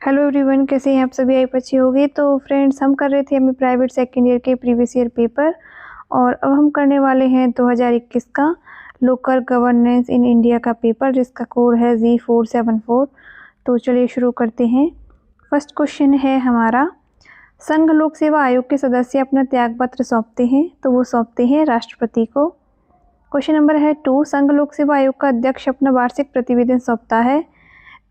Hello everyone, कैसे हैं आप सभी? आई अच्छी होगी। तो फ्रेंड्स, हम कर रहे थे अपने प्राइवेट सेकेंड ईयर के प्रीवियस ईयर पेपर और अब हम करने वाले हैं 2021 का लोकल गवर्नेंस इन इंडिया का पेपर, जिसका कोड है Z474। तो चलिए शुरू करते हैं। फर्स्ट क्वेश्चन है हमारा, संघ लोक सेवा आयोग के सदस्य अपना त्यागपत्र सौंपते हैं, तो वो सौंपते हैं राष्ट्रपति को। क्वेश्चन नंबर है 2, संघ लोक सेवा आयोग का अध्यक्ष अपना वार्षिक प्रतिवेदन सौंपता है,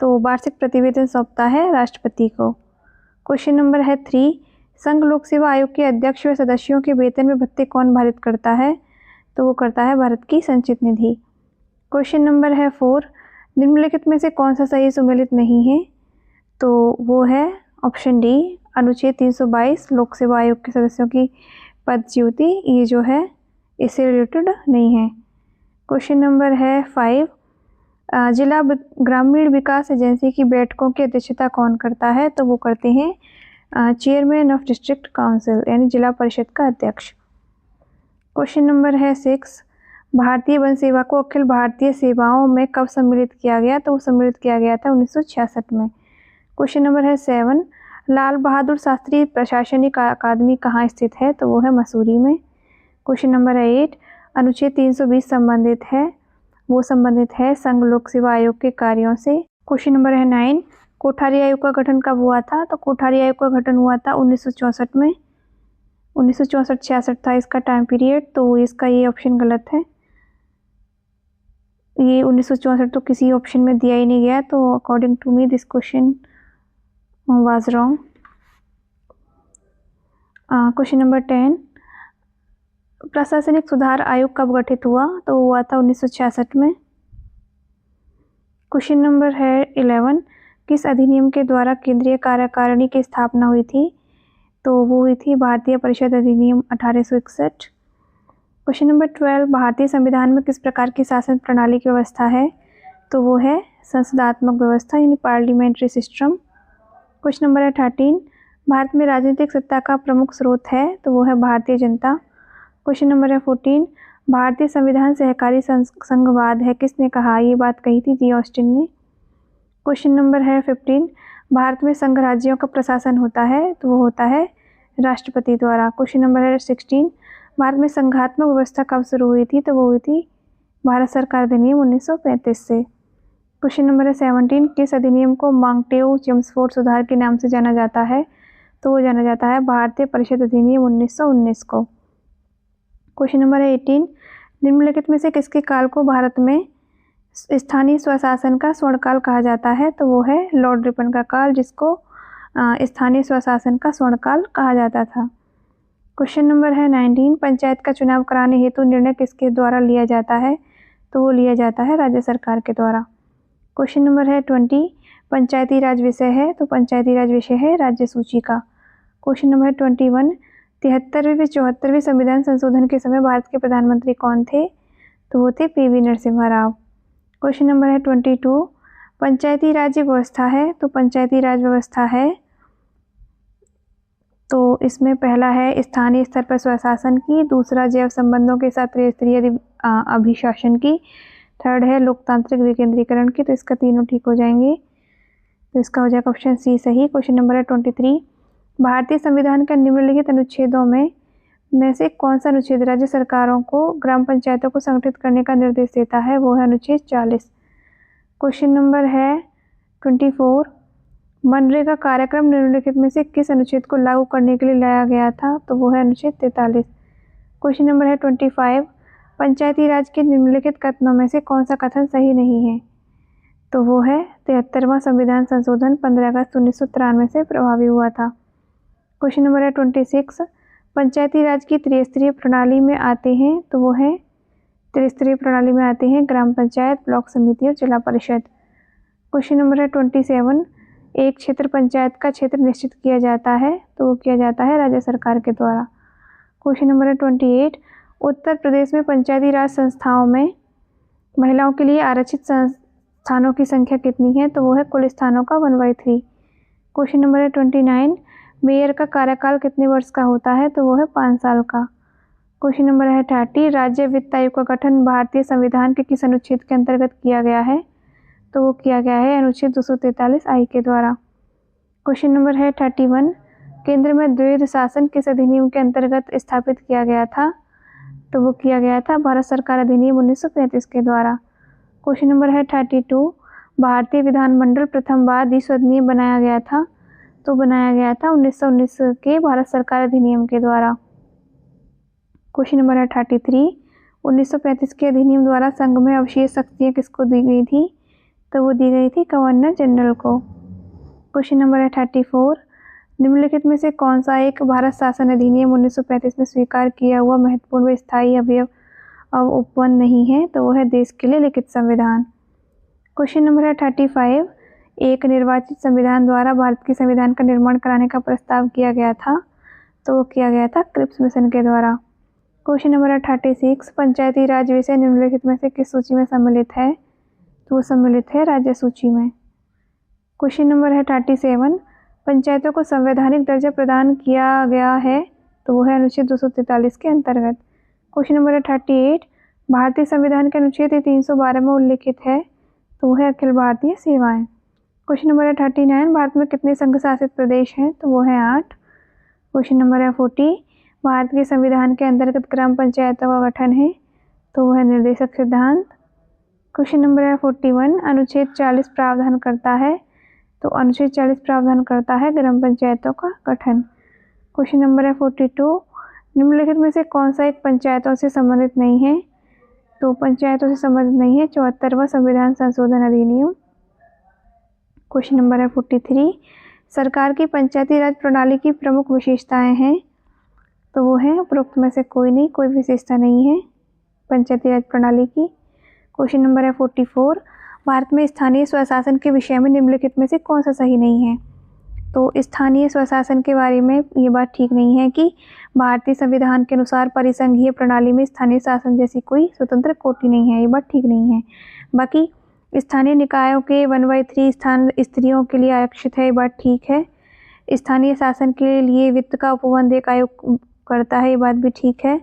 तो वार्षिक प्रतिवेदन सौंपता है राष्ट्रपति को। क्वेश्चन नंबर है 3, संघ लोक सेवा आयोग के अध्यक्ष व सदस्यों के वेतन में भत्ते कौन भारित करता है, तो वो करता है भारत की संचित निधि। क्वेश्चन नंबर है 4, निम्नलिखित में से कौन सा सही सुमेलित नहीं है, तो वो है ऑप्शन डी, अनुच्छेद 322 लोक सेवा आयोग के सदस्यों की पदच्युति, ये जो है इससे रिलेटेड नहीं है। क्वेश्चन नंबर है 5, जिला ग्रामीण विकास एजेंसी की बैठकों की अध्यक्षता कौन करता है, तो वो करते हैं चेयरमैन ऑफ डिस्ट्रिक्ट काउंसिल, यानी जिला परिषद का अध्यक्ष। क्वेश्चन नंबर है 6, भारतीय वन सेवा को अखिल भारतीय सेवाओं में कब सम्मिलित किया गया, तो वो सम्मिलित किया गया था 1966 में। क्वेश्चन नंबर है 7, लाल बहादुर शास्त्री प्रशासनिक अकादमी कहाँ स्थित है, तो वो है मसूरी में। क्वेश्चन नंबर है 8, अनुच्छेद 320 संबंधित है, वो संबंधित है संघ लोक सेवा आयोग के कार्यों से। क्वेश्चन नंबर है 9, कोठारी आयोग का गठन कब हुआ था, तो कोठारी आयोग का गठन हुआ था 1964 में। 1964-66 था इसका टाइम पीरियड, तो इसका ये ऑप्शन गलत है। ये 1964 तो किसी ऑप्शन में दिया ही नहीं गया, तो according to me this question was wrong. Question number 10, प्रशासनिक सुधार आयोग कब गठित हुआ, तो हुआ था 1966 में। क्वेश्चन नंबर है 11, किस अधिनियम के द्वारा केंद्रीय कार्यकारिणी की स्थापना हुई थी, तो वो हुई थी भारतीय परिषद अधिनियम 1861। क्वेश्चन नंबर 12, भारतीय संविधान में किस प्रकार की शासन प्रणाली की व्यवस्था है, तो वो है संसदात्मक व्यवस्था, यानी पार्लियामेंट्री सिस्टम। क्वेश्चन नंबर है 13, भारत में राजनीतिक सत्ता का प्रमुख स्रोत है, तो वो है भारतीय जनता। क्वेश्चन नंबर है 14, भारतीय संविधान सहकारी संघवाद है, किसने कहा, ये बात कही थी जी ऑस्टिन ने। क्वेश्चन नंबर है 15, भारत में संघ राज्यों का प्रशासन होता है, तो वो होता है राष्ट्रपति द्वारा। क्वेश्चन नंबर है 16, भारत में संघात्मक व्यवस्था कब शुरू हुई थी, तो वो हुई थी भारत सरकार अधिनियम 1935 से। क्वेश्चन नंबर है 17, किस अधिनियम को मॉन्टेग्यू चेम्सफोर्ड सुधार के नाम से जाना जाता है, तो वो जाना जाता है भारतीय परिषद अधिनियम 1919 को। क्वेश्चन नंबर है 18, निम्नलिखित में से किसके काल को भारत में स्थानीय स्वशासन का स्वर्णकाल कहा जाता है, तो वो है लॉर्ड रिपन का काल, जिसको स्थानीय स्वशासन का स्वर्णकाल कहा जाता था। क्वेश्चन नंबर है 19, पंचायत का चुनाव कराने हेतु निर्णय किसके द्वारा लिया जाता है, तो वो लिया जाता है राज्य सरकार के द्वारा। क्वेश्चन नंबर है 20, पंचायती राज विषय है, तो पंचायती राज विषय है राज्य सूची का। क्वेश्चन नंबर है 21, 73वें व 74वें संविधान संशोधन के समय भारत के प्रधानमंत्री कौन थे, तो वो थे PV Narasimha Rao. Question number है 22, पंचायती राज व्यवस्था है, तो पंचायती राज व्यवस्था है, तो इसमें पहला है स्थानीय स्तर पर स्वशासन की, दूसरा जैव संबंधों के साथ त्रिस्तरीय अभिशासन की, थर्ड है लोकतांत्रिक विकेंद्रीकरण की, तो इसका तीनों ठीक हो जाएंगे, तो इसका हो जाएगा ऑप्शन सी सही। क्वेश्चन नंबर है 23, भारतीय संविधान के निम्नलिखित अनुच्छेदों में से कौन सा अनुच्छेद राज्य सरकारों को ग्राम पंचायतों को संगठित करने का निर्देश देता है, वो है अनुच्छेद 40। क्वेश्चन नंबर है 24, मनरेगा कार्यक्रम निम्नलिखित में से किस अनुच्छेद को लागू करने के लिए लाया गया था, तो वो है अनुच्छेद 43। क्वेश्चन नंबर है 25, पंचायती राज के निम्नलिखित कथनों में से कौन सा कथन सही नहीं है, तो वो है 73वां संविधान संशोधन 15 अगस्त 1993 से प्रभावी हुआ था। क्वेश्चन नंबर है 26, पंचायती राज की त्रिस्तरीय प्रणाली में आते हैं, तो वो है त्रिस्तरीय प्रणाली में आते हैं ग्राम पंचायत, ब्लॉक समिति और जिला परिषद। क्वेश्चन नंबर है 27, एक क्षेत्र पंचायत का क्षेत्र निश्चित किया जाता है, तो वो किया जाता है राज्य सरकार के द्वारा। क्वेश्चन नंबर है 28, उत्तर प्रदेश में पंचायती राज संस्थाओं में महिलाओं के लिए आरक्षित स्थानों की संख्या कितनी है, तो वो है कुल स्थानों का 1/3। क्वेश्चन नंबर है 29, मेयर का कार्यकाल कितने वर्ष का होता है, तो वो है 5 साल का। क्वेश्चन नंबर है 30, राज्य वित्त आयोग का गठन भारतीय संविधान के किस अनुच्छेद के अंतर्गत किया गया है, तो वो किया गया है अनुच्छेद 243 आई के द्वारा। क्वेश्चन नंबर है 31, केंद्र में द्वैध शासन किस अधिनियम के अंतर्गत स्थापित किया गया था? तो वो किया गया था भारत सरकार अधिनियम 1935 के द्वारा। क्वेश्चन नंबर है 32, भारतीय विधानमंडल प्रथम बार द्विसदनीय अधिनियम बनाया गया था? तो बनाया गया था 1919 के भारत सरकार अधिनियम के द्वारा। क्वेश्चन नंबर है 33, 1935 के अधिनियम द्वारा संघ में अवशेष शक्तियाँ किसको दी गई थी? तो वो दी गई थी गवर्नर जनरल को। क्वेश्चन नंबर है 34, निम्नलिखित में से कौन सा एक भारत शासन अधिनियम 1935 में स्वीकार किया हुआ महत्वपूर्ण व स्थायी अवयव अब उपबंध नहीं है? तो वो है देश के लिए लिखित संविधान। क्वेश्चन नंबर है 35, एक निर्वाचित संविधान द्वारा भारत के संविधान का निर्माण कराने का प्रस्ताव किया गया था? तो वो किया गया था क्रिप्स मिशन के द्वारा। क्वेश्चन नंबर है 36, पंचायती राज विषय निम्नलिखित में से किस सूची में सम्मिलित है? तो वो सम्मिलित है राज्य सूची में। क्वेश्चन नंबर है 37, पंचायतों को संवैधानिक दर्जा प्रदान किया गया है? तो वो है अनुच्छेद 243 के अंतर्गत। क्वेश्चन नंबर है 38, भारतीय संविधान के अनुच्छेद 312 में उल्लिखित है? तो वो है अखिल भारतीय सेवाएं। क्वेश्चन नंबर है 39, भारत में कितने संघ शासित प्रदेश हैं? तो वो है 8। क्वेश्चन नंबर है 40, भारत के संविधान के अंतर्गत ग्राम पंचायतों का गठन है? तो वो है निर्देशक सिद्धांत। क्वेश्चन नंबर है 41, अनुच्छेद 40 प्रावधान करता है? तो अनुच्छेद 40 प्रावधान करता है ग्राम पंचायतों का गठन। क्वेश्चन नंबर है 42, निम्नलिखित में से कौन सा एक पंचायतों से संबंधित नहीं है? तो पंचायतों से संबंधित नहीं है 74वां संविधान संशोधन अधिनियम। क्वेश्चन नंबर है 43, सरकार की पंचायती राज प्रणाली की प्रमुख विशेषताएं हैं? तो वो है उपरोक्त में से कोई नहीं, कोई विशेषता नहीं है पंचायती राज प्रणाली की। क्वेश्चन नंबर है 44, भारत में स्थानीय स्वशासन के विषय में निम्नलिखित में से कौन सा सही नहीं है? तो स्थानीय स्वशासन के बारे में ये बात ठीक नहीं है कि भारतीय संविधान के अनुसार परिसंघीय प्रणाली में स्थानीय शासन जैसी कोई स्वतंत्र कोटि नहीं है, ये बात ठीक नहीं है। बाकी स्थानीय निकायों के 1/3 स्थान स्त्रियों के लिए आरक्षित है, ये बात ठीक है। स्थानीय शासन के लिए वित्त का उपबंध एक आयोग करता है, ये बात भी ठीक है।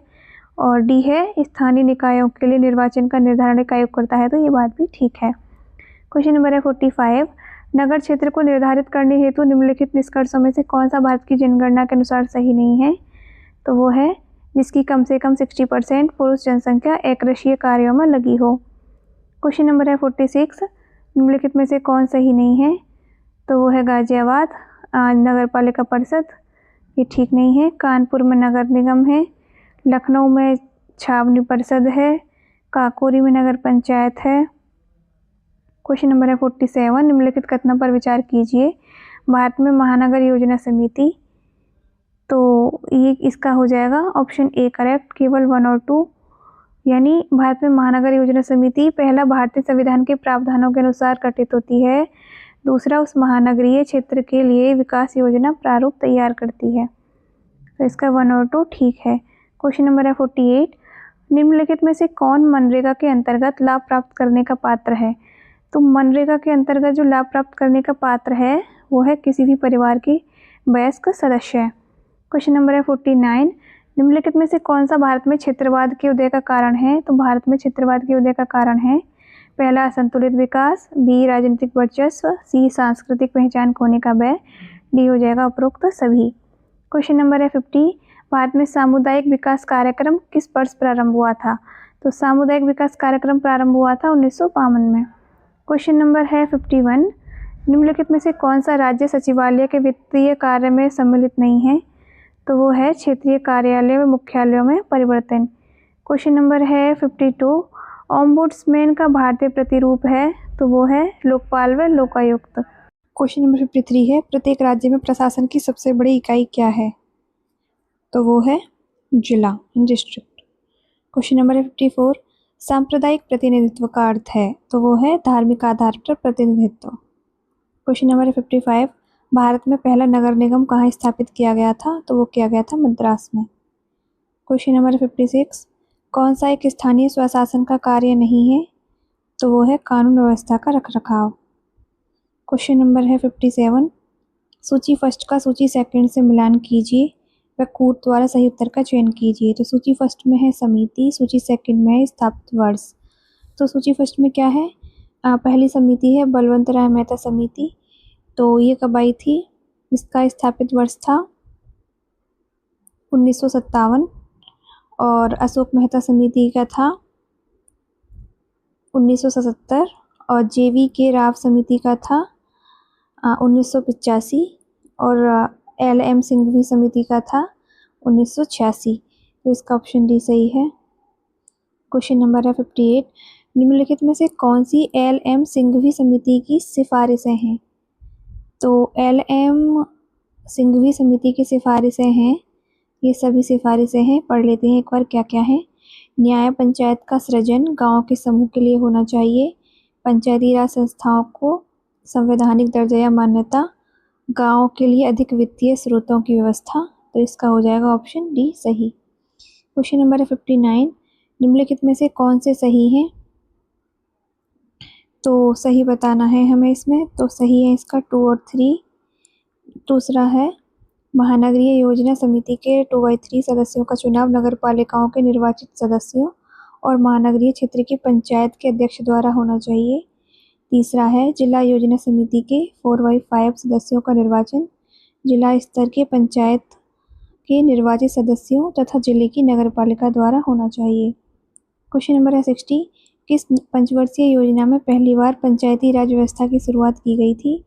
और डी है, स्थानीय निकायों के लिए निर्वाचन का निर्धारण एक आयोग करता है, तो ये बात भी ठीक है। क्वेश्चन नंबर है 45, नगर क्षेत्र को निर्धारित करने हेतु निम्नलिखित निष्कर्षों में से कौन सा भारत की जनगणना के अनुसार सही नहीं है? तो वो है जिसकी कम से कम 60% पुरुष जनसंख्या अकृषीय कार्यों में लगी हो। क्वेश्चन नंबर है 46, निम्नलिखित में से कौन सही नहीं है? तो वो है गाजियाबाद नगर पालिका परिषद, ये ठीक नहीं है। कानपुर में नगर निगम है, लखनऊ में छावनी परिषद है, काकोरी में नगर पंचायत है। क्वेश्चन नंबर है 47, निम्नलिखित कथनों पर विचार कीजिए। भारत में महानगर योजना समिति, तो ये इसका हो जाएगा ऑप्शन ए करेक्ट, केवल 1 और 2। यानी भारत में महानगर योजना समिति पहला भारतीय संविधान के प्रावधानों के अनुसार गठित होती है, दूसरा उस महानगरीय क्षेत्र के लिए विकास योजना प्रारूप तैयार करती है। तो इसका 1 और 2 ठीक है। क्वेश्चन नंबर है 48, निम्नलिखित में से कौन मनरेगा के अंतर्गत लाभ प्राप्त करने का पात्र है? तो मनरेगा के अंतर्गत जो लाभ प्राप्त करने का पात्र है वो है किसी भी परिवार के वयस्क सदस्य। क्वेश्चन नंबर है 49, निम्नलिखित में से कौन सा भारत में क्षेत्रवाद के उदय का कारण है? तो भारत में क्षेत्रवाद के उदय का कारण है पहला असंतुलित विकास, बी राजनीतिक वर्चस्व, सी सांस्कृतिक पहचान खोने का भय, डी हो जाएगा उपरोक्त सभी। क्वेश्चन नंबर है 50, भारत में सामुदायिक विकास कार्यक्रम किस वर्ष प्रारंभ हुआ था? तो सामुदायिक विकास कार्यक्रम प्रारंभ हुआ था 1952 में। क्वेश्चन नंबर है 51, निम्नलिखित में से कौन सा राज्य सचिवालय के वित्तीय कार्य में सम्मिलित नहीं है? तो वो है क्षेत्रीय कार्यालय में मुख्यालयों में परिवर्तन। क्वेश्चन नंबर है 52, ओम्बुड्समैन का भारतीय प्रतिरूप है? तो वो है लोकपाल व लोकायुक्त। क्वेश्चन नंबर 53 है, प्रत्येक राज्य में प्रशासन की सबसे बड़ी इकाई क्या है? तो वो है जिला, डिस्ट्रिक्ट। क्वेश्चन नंबर है 54, सांप्रदायिक प्रतिनिधित्व का अर्थ है? तो वो है धार्मिक आधार पर प्रतिनिधित्व। क्वेश्चन नंबर है 55, भारत में पहला नगर निगम कहाँ स्थापित किया गया था? तो वो किया गया था मद्रास में। क्वेश्चन नंबर 56, कौन सा एक स्थानीय स्वशासन का कार्य नहीं है? तो वो है कानून व्यवस्था का रखरखाव। क्वेश्चन नंबर है 57, सूची फर्स्ट का सूची सेकंड से मिलान कीजिए व कूट द्वारा सही उत्तर का चयन कीजिए। तो सूची फर्स्ट में है समिति, सूची सेकंड में है स्थापित वर्ष। तो सूची फर्स्ट में क्या है? पहली समिति है बलवंत राय मेहता समिति, तो ये कब आई थी? इसका स्थापित वर्ष था 1957 और अशोक मेहता समिति का था 1977 और JVK राव समिति का था 1985 और LM सिंघवी समिति का था 1986। तो इसका ऑप्शन डी सही है। क्वेश्चन नंबर है 58। निम्नलिखित में से कौन सी LM सिंघवी समिति की सिफारिशें हैं? तो LM सिंघवी समिति की सिफारिशें हैं, ये सभी सिफारिशें हैं, पढ़ लेते हैं एक बार क्या क्या है। न्याय पंचायत का सृजन गांव के समूह के लिए होना चाहिए। पंचायती राज संस्थाओं को संवैधानिक दर्जा या मान्यता। गांव के लिए अधिक वित्तीय स्रोतों की व्यवस्था। तो इसका हो जाएगा ऑप्शन डी सही। क्वेश्चन नंबर है 59। निम्नलिखित में से कौन से सही हैं? तो सही बताना है हमें इसमें। तो सही है इसका 2 और 3। दूसरा है महानगरीय योजना समिति के 2/3 सदस्यों का चुनाव नगर पालिकाओं के निर्वाचित सदस्यों और महानगरीय क्षेत्र की पंचायत के अध्यक्ष द्वारा होना चाहिए। तीसरा है जिला योजना समिति के 4/5 सदस्यों का निर्वाचन जिला स्तर के पंचायत के निर्वाचित सदस्यों तथा जिले की नगरपालिका द्वारा होना चाहिए। क्वेश्चन नंबर है 60। किस पंचवर्षीय योजना में पहली बार पंचायती राज व्यवस्था की शुरुआत की गई थी?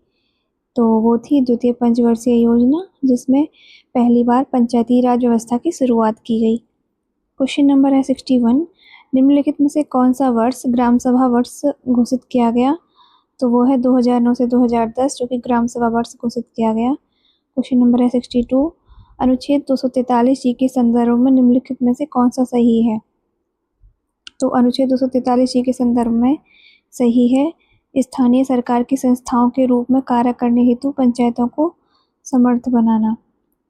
तो वो थी द्वितीय पंचवर्षीय योजना, जिसमें पहली बार पंचायती राज व्यवस्था की शुरुआत की गई। क्वेश्चन नंबर है 61। निम्नलिखित में से कौन सा वर्ष ग्राम सभा वर्ष घोषित किया गया? तो वो है 2009 से 2010, जो कि ग्राम सभा वर्ष घोषित किया गया। क्वेश्चन नंबर है 62। अनुच्छेद 243 जी के संदर्भ में निम्नलिखित में से कौन सा सही है? तो अनुच्छेद 243 जी के संदर्भ में सही है स्थानीय सरकार की संस्थाओं के रूप में कार्य करने हेतु पंचायतों को समर्थ बनाना।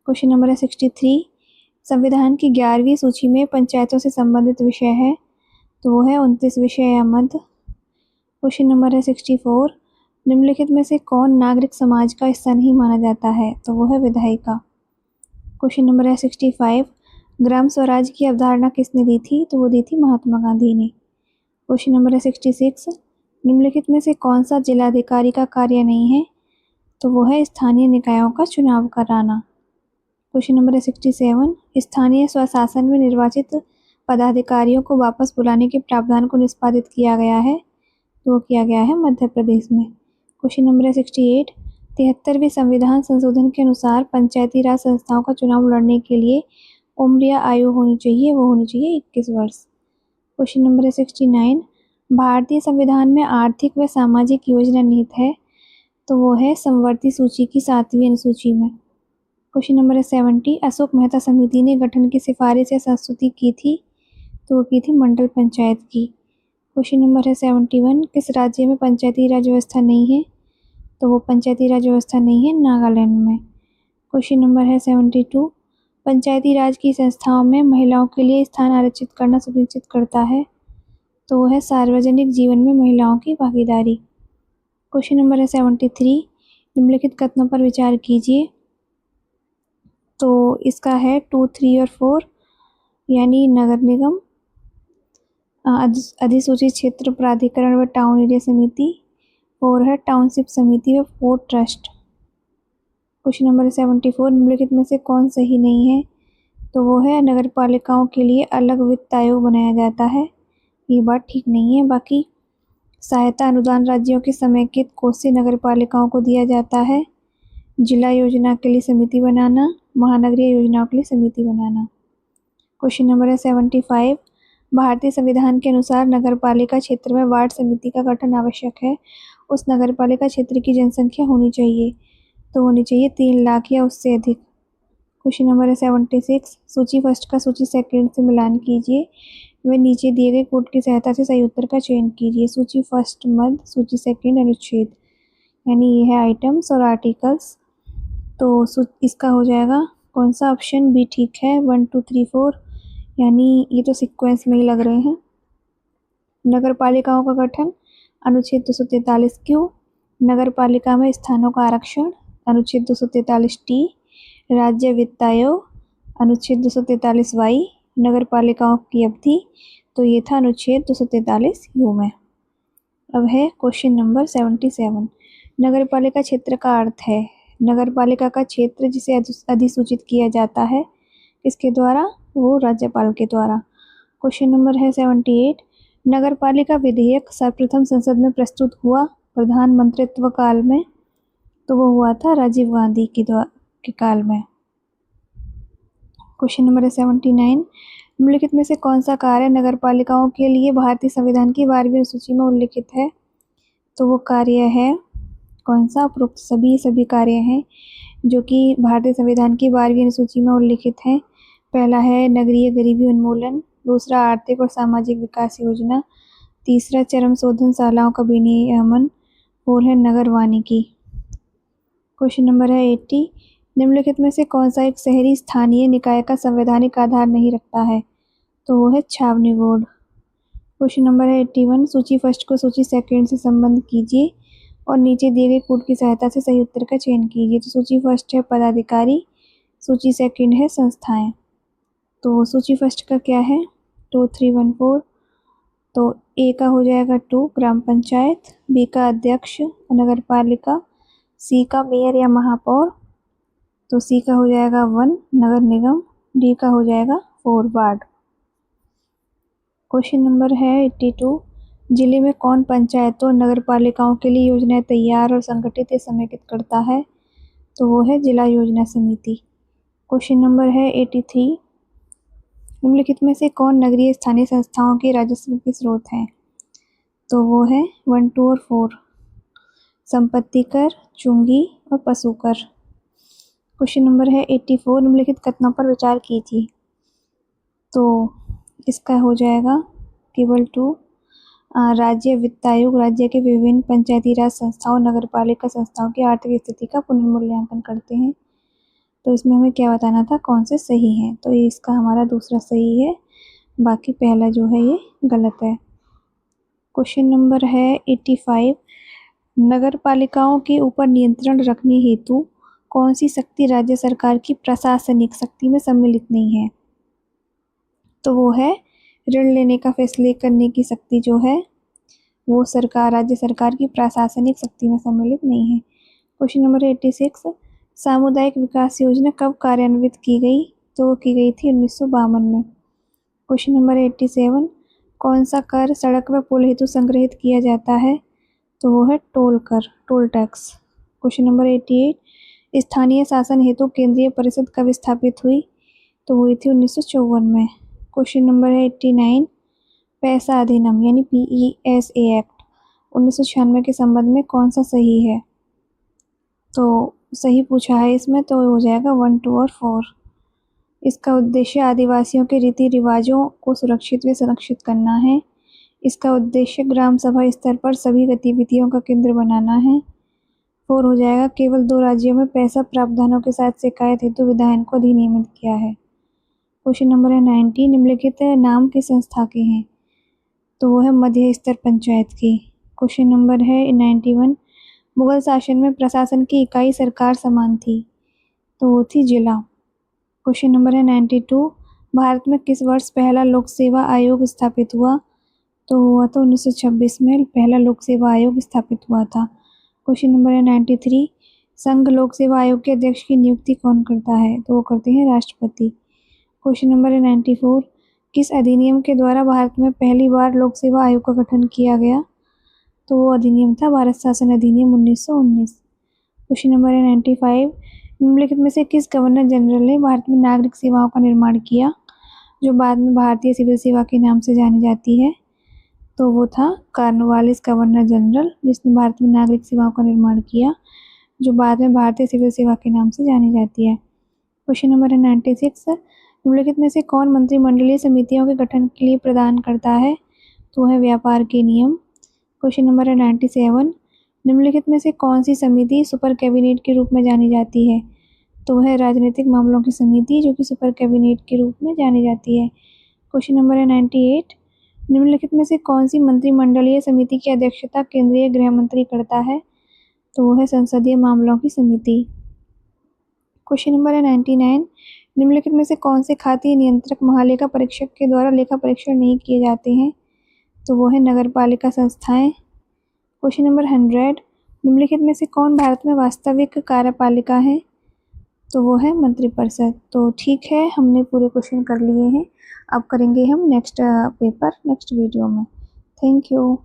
क्वेश्चन नंबर है 63। संविधान की 11वीं सूची में पंचायतों से संबंधित विषय है, तो वो है 29 विषय या मद। क्वेश्चन नंबर है 64। निम्नलिखित में से कौन नागरिक समाज का हिस्सा नहीं माना जाता है? तो वो है विधायिका। क्वेश्चन नंबर है 65। ग्राम स्वराज की अवधारणा किसने दी थी? तो वो दी थी महात्मा गांधी ने। क्वेश्चन नंबर है 66। निम्नलिखित में से कौन सा जिलाधिकारी का कार्य नहीं है? तो वो है स्थानीय निकायों का चुनाव कराना। क्वेश्चन नंबर है 67। स्थानीय स्वशासन में निर्वाचित पदाधिकारियों को वापस बुलाने के प्रावधान को निष्पादित किया गया है, तो वो किया गया है मध्य प्रदेश में। क्वेश्चन नंबर है 68। 73वें संविधान संशोधन के अनुसार पंचायती राज संस्थाओं का चुनाव लड़ने के लिए उम्र या आयु होनी चाहिए, वो होनी चाहिए 21 वर्ष। क्वेश्चन नंबर है 69। भारतीय संविधान में आर्थिक व सामाजिक योजना निहित है, तो वो है समवर्ती सूची की 7वीं अनुसूची में। क्वेश्चन नंबर है 70। अशोक मेहता समिति ने गठन की सिफारिश या संस्तुति की थी, तो वो की थी मंडल पंचायत की। क्वेश्चन नंबर है 71। किस राज्य में पंचायती राज व्यवस्था नहीं है? तो वो पंचायती राज व्यवस्था नहीं है नागालैंड में। क्वेश्चन नंबर है 72। पंचायती राज की संस्थाओं में महिलाओं के लिए स्थान आरक्षित करना सुनिश्चित करता है, तो वो है सार्वजनिक जीवन में महिलाओं की भागीदारी। क्वेश्चन नंबर है 73। निम्नलिखित कथनों पर विचार कीजिए। तो इसका है 2, 3 और 4, यानी नगर निगम, अधिसूचित क्षेत्र प्राधिकरण व टाउन एरिया समिति, 4 है टाउनशिप समिति व 4 ट्रस्ट। Question number 74। निम्नलिखित में से कौन सही नहीं है? तो वो है नगर पालिकाओं के लिए अलग वित्त आयोग बनाया जाता है, ये बात ठीक नहीं है। बाकी सहायता अनुदान राज्यों के समेकित कोष से नगर पालिकाओं को दिया जाता है। जिला योजना के लिए समिति बनाना, महानगरीय योजनाओं के लिए समिति बनाना। क्वेश्चन नंबर है 75। भारतीय संविधान के अनुसार नगर पालिका क्षेत्र में वार्ड समिति का गठन आवश्यक है। उस नगर पालिका क्षेत्र की जनसंख्या होनी चाहिए, तो होनी चाहिए 3 लाख या उससे अधिक। क्वेश्चन नंबर है 76। सूची फर्स्ट का सूची सेकंड से मिलान कीजिए वे नीचे दिए गए कोड की सहायता से सही उत्तर का चयन कीजिए। सूची फर्स्ट मद, सूची सेकंड अनुच्छेद, यानी ये है आइटम्स और आर्टिकल्स। तो इसका हो जाएगा कौन सा? ऑप्शन बी ठीक है, 1, 2, 3, 4, यानी ये तो सीक्वेंस में ही लग रहे हैं। नगर पालिकाओं का गठन, अनुच्छेद 243 क्यों। नगर पालिका में स्थानों का आरक्षण, अनुच्छेद 243 टी। राज्य वित्त आयोग, अनुच्छेद 243 वाई। नगर पालिकाओं की अवधि, तो ये था अनुच्छेद 243 यू में। अब है क्वेश्चन नंबर 77। नगर पालिका क्षेत्र का अर्थ है नगर पालिका का क्षेत्र जिसे अधिसूचित किया जाता है किसके द्वारा? वो राज्यपाल के द्वारा। क्वेश्चन नंबर है 78, नगर पालिका विधेयक सर्वप्रथम संसद में प्रस्तुत हुआ प्रधानमंत्रित्व काल में? तो वो हुआ था राजीव गांधी के काल में। क्वेश्चन नंबर है 79, निम्नलिखित में से कौन सा कार्य नगर पालिकाओं के लिए भारतीय संविधान की 12वीं अनुसूची में उल्लिखित है? तो वो कार्य है कौन सा? उपरोक्त सभी कार्य हैं जो कि भारतीय संविधान की 12वीं अनुसूची में उल्लिखित हैं। पहला है नगरीय गरीबी उन्मूलन, दूसरा आर्थिक और सामाजिक विकास योजना, तीसरा चरम शोधनशालाओं का विनियमन, और है नगर वानिकी। क्वेश्चन नंबर है 80, निम्नलिखित में से कौन सा एक शहरी स्थानीय निकाय का संवैधानिक आधार नहीं रखता है? तो वो है छावनी बोर्ड। क्वेश्चन नंबर है 81, सूची फर्स्ट को सूची सेकंड से संबंध कीजिए और नीचे दिए गए कोड की सहायता से सही उत्तर का चयन कीजिए। तो सूची फर्स्ट है पदाधिकारी, सूची सेकंड है संस्थाएं। तो सूची फर्स्ट का क्या है? 2314। तो ए का हो जाएगा 2 ग्राम पंचायत, बी का अध्यक्ष नगर पालिका, सी का मेयर या महापौर, तो सी का हो जाएगा 1 नगर निगम, डी का हो जाएगा 4 वार्ड। क्वेश्चन नंबर है 82, जिले में कौन पंचायतों और नगर पालिकाओं के लिए योजनाएं तैयार और संगठित या समेकित करता है? तो वो है जिला योजना समिति। क्वेश्चन नंबर है 83, निम्नलिखित में से कौन नगरीय स्थानीय संस्थाओं के राजस्व के स्रोत हैं? तो वो है 1, 2 और 4, संपत्ति कर, चुंगी और पशु कर। क्वेश्चन नंबर है 84, निम्नलिखित कथनों पर विचार कीजिए। तो इसका हो जाएगा केवल 2, राज्य वित्त आयोग राज्य के विभिन्न पंचायती राज संस्थाओं नगर पालिका संस्थाओं की आर्थिक स्थिति का पुनर्मूल्यांकन करते हैं। तो इसमें हमें क्या बताना था कौन से सही है? तो ये इसका हमारा दूसरा सही है, बाकी पहला जो है ये गलत है। क्वेश्चन नंबर है 85, नगर पालिकाओं के ऊपर नियंत्रण रखने हेतु कौन सी शक्ति राज्य सरकार की प्रशासनिक शक्ति में सम्मिलित नहीं है? तो वो है ऋण लेने का फैसले करने की शक्ति जो है वो राज्य सरकार की प्रशासनिक शक्ति में सम्मिलित नहीं है। क्वेश्चन नंबर 86, सामुदायिक विकास योजना कब कार्यान्वित की गई? तो वो की गई थी 1952 में। क्वेश्चन नंबर 87, कौन सा कर सड़क व पुल हेतु संग्रहित किया जाता है? तो वो है टोल कर, टोल टैक्स। क्वेश्चन नंबर 88, स्थानीय शासन हेतु केंद्रीय परिषद कब स्थापित हुई? तो हुई थी 1954 में। क्वेश्चन नंबर है 89, पैसा अधिनियम यानी PESA एक्ट 1996 के संबंध में कौन सा सही है? तो सही पूछा है इसमें, तो हो जाएगा 1, 2 और 4। इसका उद्देश्य आदिवासियों के रीति रिवाजों को सुरक्षित व संरक्षित करना है। इसका उद्देश्य ग्राम सभा स्तर पर सभी गतिविधियों का केंद्र बनाना है। 4 हो जाएगा, केवल 2 राज्यों में पैसा प्रावधानों के साथ शिकायत हेतु विधायन को अधिनियमित किया है। क्वेश्चन नंबर है 90, निम्नलिखित नाम किस संस्था के हैं? तो वो है मध्य स्तर पंचायत की। क्वेश्चन नंबर है 91, मुगल शासन में प्रशासन की इकाई सरकार समान थी? तो वो थी जिला। क्वेश्चन नंबर है 92, भारत में किस वर्ष पहला लोक सेवा आयोग स्थापित हुआ? तो हुआ था 1926 में पहला लोक सेवा आयोग स्थापित हुआ था। क्वेश्चन नंबर है 93, संघ लोक सेवा आयोग के अध्यक्ष की नियुक्ति कौन करता है? तो वो करते हैं राष्ट्रपति। क्वेश्चन नंबर है 94, किस अधिनियम के द्वारा भारत में पहली बार लोक सेवा आयोग का गठन किया गया? तो वो अधिनियम था भारत शासन अधिनियम 1919। क्वेश्चन नंबर है 95, निम्नलिखित में से किस गवर्नर जनरल ने भारत में नागरिक सेवाओं का निर्माण किया जो बाद में भारतीय सिविल सेवा के नाम से जानी जाती है? तो वो था कॉर्नवालिस गवर्नर जनरल, जिसने भारत में नागरिक सेवाओं का निर्माण किया जो बाद में भारतीय सिविल सेवा के नाम से जानी जाती है। क्वेश्चन नंबर है 96, निम्नलिखित में से कौन मंत्रिमंडलीय समितियों के गठन के लिए प्रदान करता है? तो है व्यापार के नियम। क्वेश्चन नंबर है 97, निम्नलिखित में से कौन सी समिति सुपर कैबिनेट के रूप में जानी जाती है? तो है राजनीतिक मामलों की समिति जो कि सुपर कैबिनेट के रूप में जानी जाती है। क्वेश्चन नंबर है 98, निम्नलिखित में से कौन सी मंत्रिमंडलीय समिति की अध्यक्षता केंद्रीय गृह मंत्री करता है? तो वो है संसदीय मामलों की समिति। क्वेश्चन नंबर है 99, निम्नलिखित में से कौन से खाती नियंत्रक महालेखा परीक्षक के द्वारा लेखा परीक्षण नहीं किए जाते हैं? तो वो है नगर पालिका संस्थाएं। क्वेश्चन नंबर 100, निम्नलिखित में से कौन भारत में वास्तविक कार्यपालिका है? तो वो है मंत्रिपरिषद। तो ठीक है, हमने पूरे क्वेश्चन कर लिए हैं। अब करेंगे हम नेक्स्ट पेपर नेक्स्ट वीडियो में। Thank you.